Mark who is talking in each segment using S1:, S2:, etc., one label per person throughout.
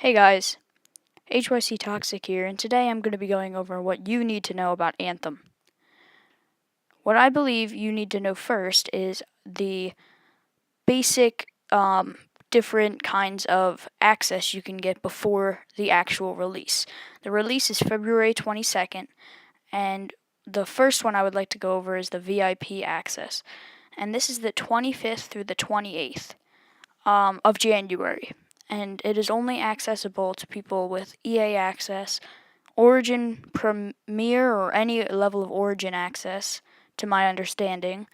S1: Hey guys, HYC Toxic here, and today I'm going to be going over what you need to know about Anthem. What I believe you need to know first is the basic different kinds of access you can get before the actual release. The release is February 22nd, and the first one I would like to go over is the VIP access, and this is the 25th through the 28th of January. And it is only accessible to people with EA access, Origin Premier, or any level of Origin access, to my understanding,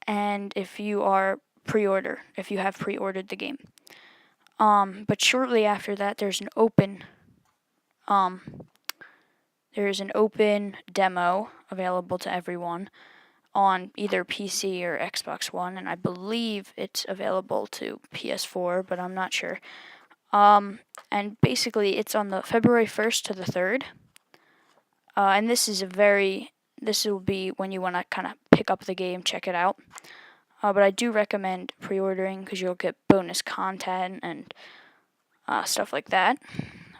S1: and if you have pre-ordered the game. But shortly after that, there's an open demo available to everyone on either PC or Xbox One, and I believe it's available to PS4, but I'm not sure. And basically, it's on the February 1st to the 3rd. And this will be when you want to kind of pick up the game, check it out. But I do recommend pre-ordering because you'll get bonus content and stuff like that.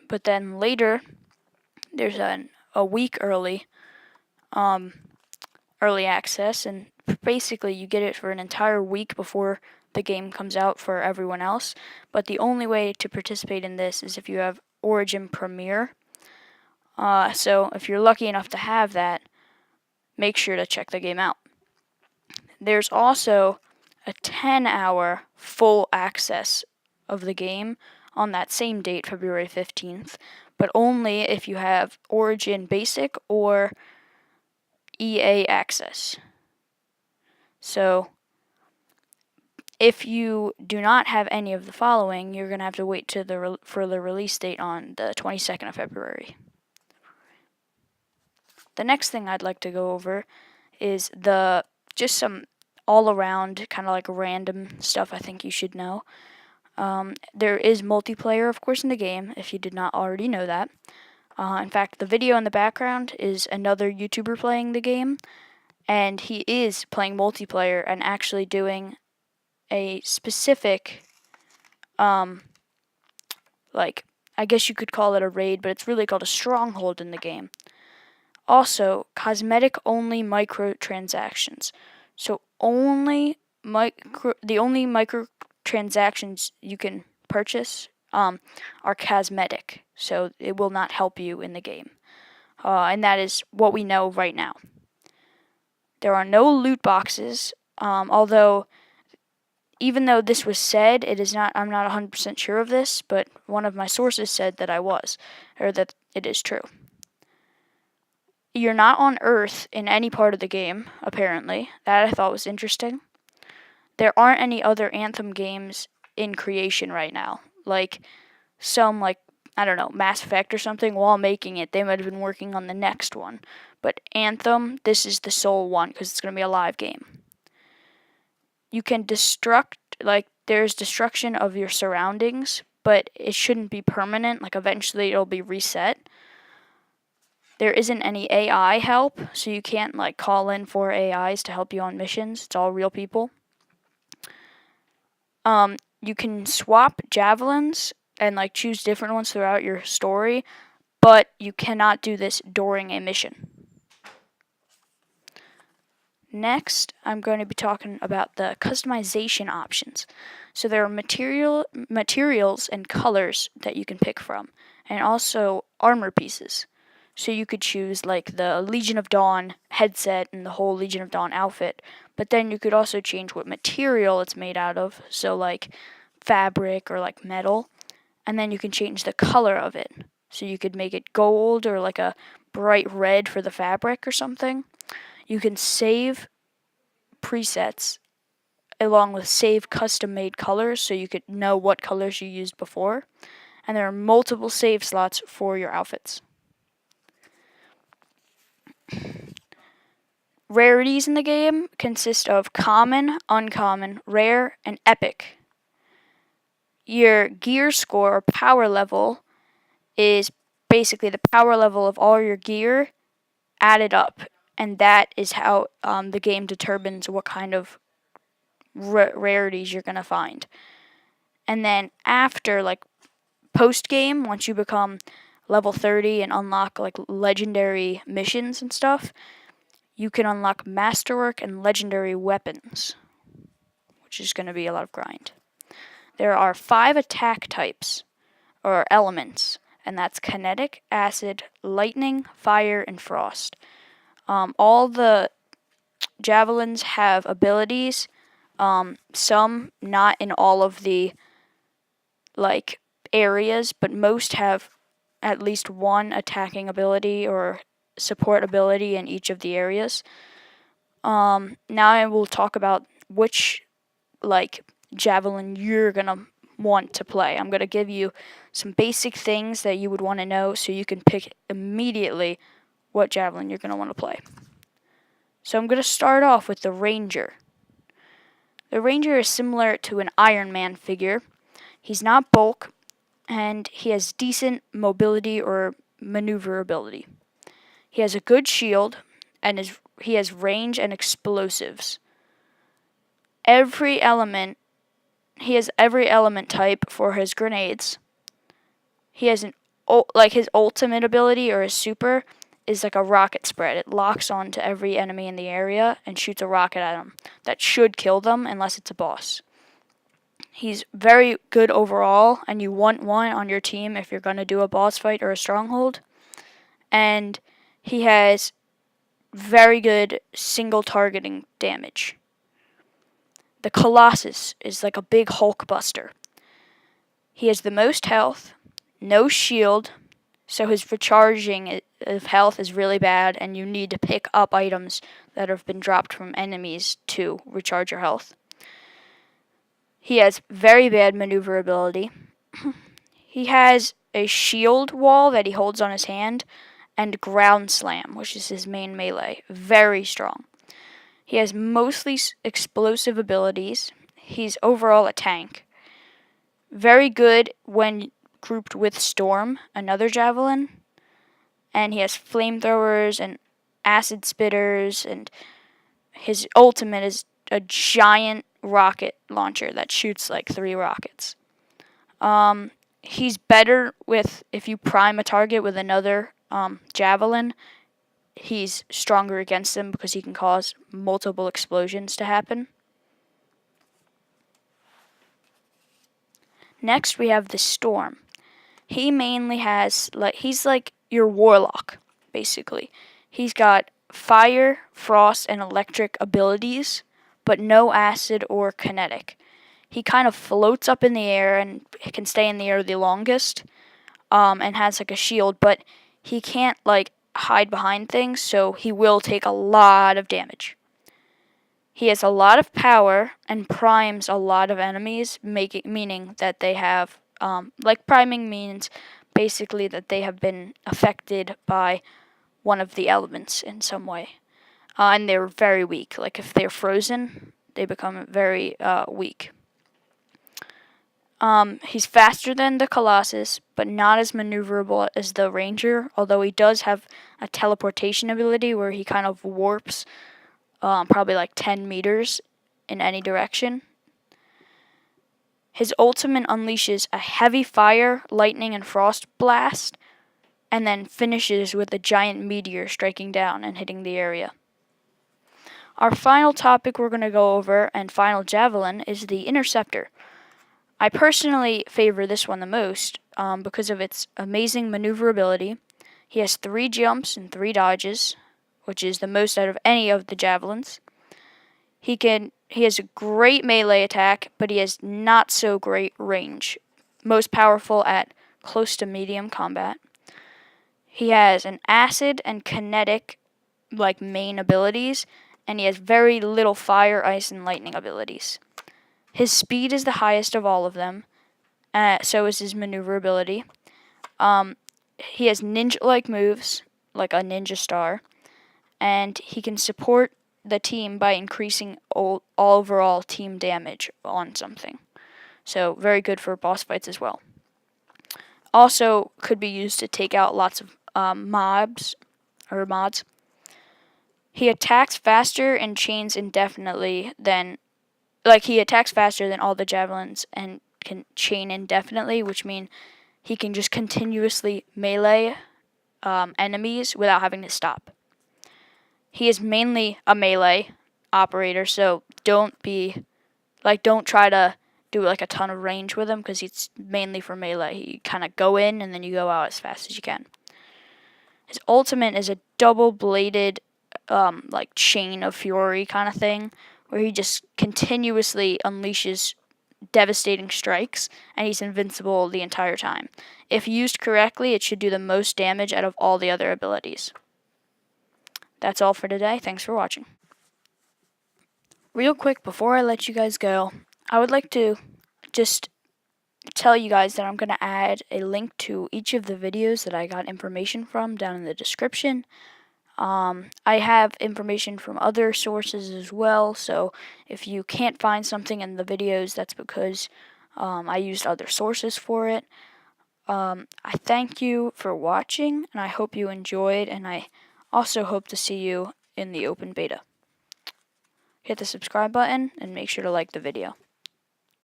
S1: But then later, there's a week early access, and basically you get it for an entire week before the game comes out for everyone else. But the only way to participate in this is if you have Origin Premier. So if you're lucky enough to have that, make sure to check the game out. There's also a 10-hour full access of the game on that same date, February 15th, but only if you have Origin Basic or EA access. So if you do not have any of the following, you're going to have to wait for the release date on the 22nd of February. The next thing I'd like to go over is just some all-around kind of like random stuff I think you should know. There is multiplayer, of course, in the game, if you did not already know that. In fact, the video in the background is another YouTuber playing the game, and he is playing multiplayer and actually doing a specific, I guess you could call it a raid, but it's really called a stronghold in the game. Also, cosmetic-only microtransactions. So the only microtransactions you can purchase are cosmetic, so it will not help you in the game. And that is what we know right now. There are no loot boxes, although even though this was said, I'm not 100% sure of this, but one of my sources said that that it is true. You're not on Earth in any part of the game, apparently. That I thought was interesting. There aren't any other Anthem games in creation right now. Like some, I don't know, Mass Effect or something, while making it, they might have been working on the next one. But Anthem, this is the sole one because it's going to be a live game. You can there's destruction of your surroundings, but it shouldn't be permanent. Like, eventually it'll be reset. There isn't any AI help, so you can't call in for AIs to help you on missions. It's all real people. You can swap Javelins and choose different ones throughout your story, but you cannot do this during a mission. Next, I'm going to be talking about the customization options. So there are materials and colors that you can pick from, and also armor pieces. So you could choose the Legion of Dawn headset and the whole Legion of Dawn outfit, but then you could also change what material it's made out of, so fabric or metal, and then you can change the color of it. So you could make it gold or a bright red for the fabric or something. You can save presets along with save custom-made colors so you could know what colors you used before, and there are multiple save slots for your outfits. Rarities in the game consist of common, uncommon, rare, and epic. Your gear score or power level is basically the power level of all your gear added up, and that is how the game determines what kind of rarities you're going to find. And then after post game, once you become level 30 and unlock like legendary missions and stuff, you can unlock masterwork and legendary weapons, which is going to be a lot of grind. There are 5 attack types or elements, and that's kinetic, acid, lightning, fire, and frost. All the javelins have abilities. Some not in all of the like areas, but most have at least one attacking ability or support ability in each of the areas. Now I will talk about which like javelin you're gonna want to play. I'm gonna give you some basic things that you would want to know so you can pick immediately what javelin you're gonna want to play. So I'm gonna start off with the Ranger. The Ranger is similar to an Iron Man figure. He's not bulk, and he has decent mobility or maneuverability. He has a good shield, and he has range and explosives. He has every element type for his grenades. He has his ultimate ability or his super is like a rocket spread. It locks onto every enemy in the area and shoots a rocket at them. That should kill them unless it's a boss. He's very good overall, and you want one on your team if you're going to do a boss fight or a stronghold. And he has very good single targeting damage. The Colossus is like a big Hulk buster. He has the most health, no shield, so his recharging of health is really bad, and you need to pick up items that have been dropped from enemies to recharge your health. He has very bad maneuverability. He has a shield wall that he holds on his hand, and ground slam, which is his main melee. Very strong. He has mostly explosive abilities. He's overall a tank. Very good when grouped with Storm, another javelin. And he has flamethrowers and acid spitters, and his ultimate is a giant rocket launcher that shoots like 3 rockets. He's better if you prime a target with another javelin, he's stronger against them because he can cause multiple explosions to happen. Next, we have the Storm. He mainly has, he's like your warlock, basically. He's got fire, frost, and electric abilities, but no acid or kinetic. He kind of floats up in the air and can stay in the air the longest, and has like a shield, but he can't hide behind things, so he will take a lot of damage. He has a lot of power and primes a lot of enemies, meaning that they have, priming means basically that they have been affected by one of the elements in some way. And they're very weak. Like if they're frozen, they become very weak. He's faster than the Colossus, but not as maneuverable as the Ranger, although he does have a teleportation ability where he kind of warps probably 10 meters in any direction. His ultimate unleashes a heavy fire, lightning, and frost blast, and then finishes with a giant meteor striking down and hitting the area. Our final topic we're going to go over, and final javelin, is the Interceptor. I personally favor this one the most because of its amazing maneuverability. He has 3 jumps and 3 dodges, which is the most out of any of the javelins. He has a great melee attack, but he has not so great range. Most powerful at close to medium combat. He has an acid and kinetic main abilities, and he has very little fire, ice, and lightning abilities. His speed is the highest of all of them, so is his maneuverability. He has ninja-like moves, like a ninja star, and he can support the team by increasing overall team damage on something. So very good for boss fights as well. Also could be used to take out lots of mods. He attacks faster and chains indefinitely than he attacks faster than all the javelins and can chain indefinitely, which means he can just continuously melee enemies without having to stop. He is mainly a melee operator, so don't try to do like a ton of range with him because he's mainly for melee. You kind of go in and then you go out as fast as you can. His ultimate is a double-bladed like chain of fury kind of thing, where he just continuously unleashes devastating strikes, and he's invincible the entire time. If used correctly, it should do the most damage out of all the other abilities. That's all for today. Thanks for watching. Real quick, before I let you guys go, I would like to just tell you guys that I'm going to add a link to each of the videos that I got information from down in the description. I have information from other sources as well, so if you can't find something in the videos, that's because I used other sources for it. I thank you for watching, and I hope you enjoyed, and I also hope to see you in the open beta. Hit the subscribe button, and make sure to like the video.